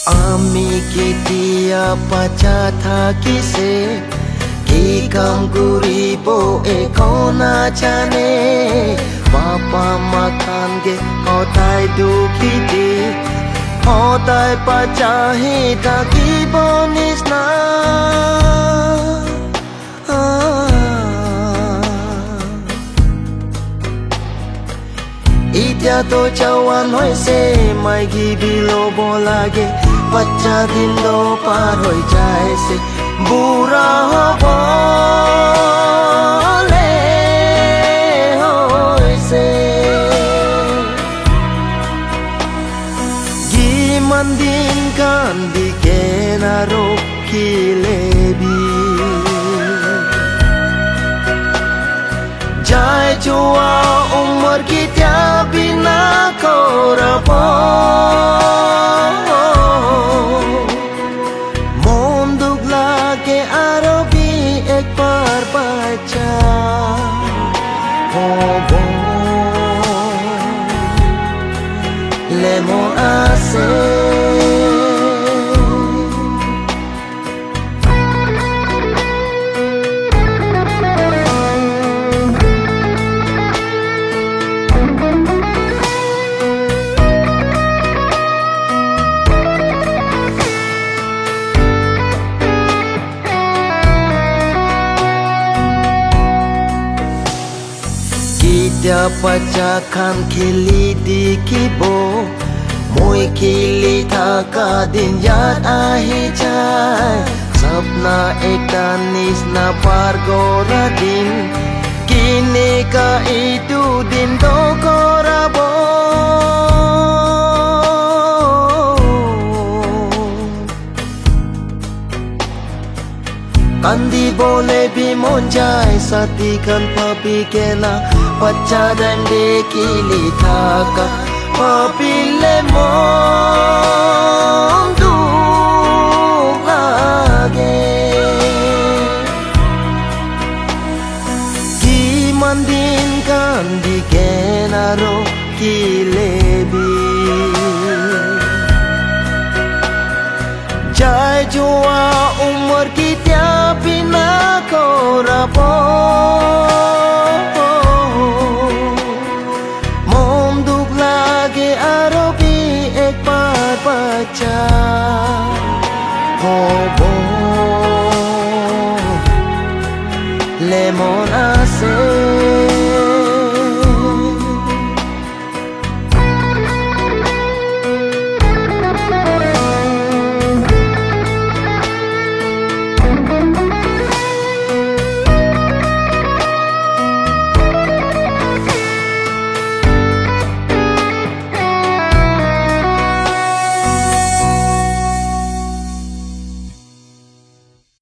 আমি কেতিয়া পাছা থাকিছে কি কাম কৰিব একো নাজানে বাপা মাখানগে সদায় দুখী দি সদায় পাছাহি থাকিব নিচিনা এতিয়াতো জৱান হৈছে মাইকী ল'ব লাগে বাচ্চা দিনটো পাৰ হৈ যাইছে বুঢ়া হ'বলে হৈছে কিমান দিন কান্দি কেনা ৰখিলেবি যাই যোৱা উমৰ কেতিয়া বিনা কৰাব মন দুখ লাগে আৰু একবাৰ বাচ্চা হ'ব লেমন আছে এতিয়া বাচ্চা খান খেলি দেখিব মই খেলি থকা দিন ইয়াত আহি যায় সপনা এটা নিচিনা পাৰ কৰা দিন কেনেকা এইটো দিনটো কৰাব কান্দিবলে মন যায় ছাতিখন পাপি কেনা বাচ্চা দাণ্ডে খেলি থাকা ভাবিলে মন দুখ লাগে কিমান দিন কান্দি কেনা ৰখিলেবি যাই যোৱা উমৰ কেতিয়া বিনা কৰাব মন দুখ লাগে আৰু একবাৰ বাচ্চা হ'ব লেমন আছে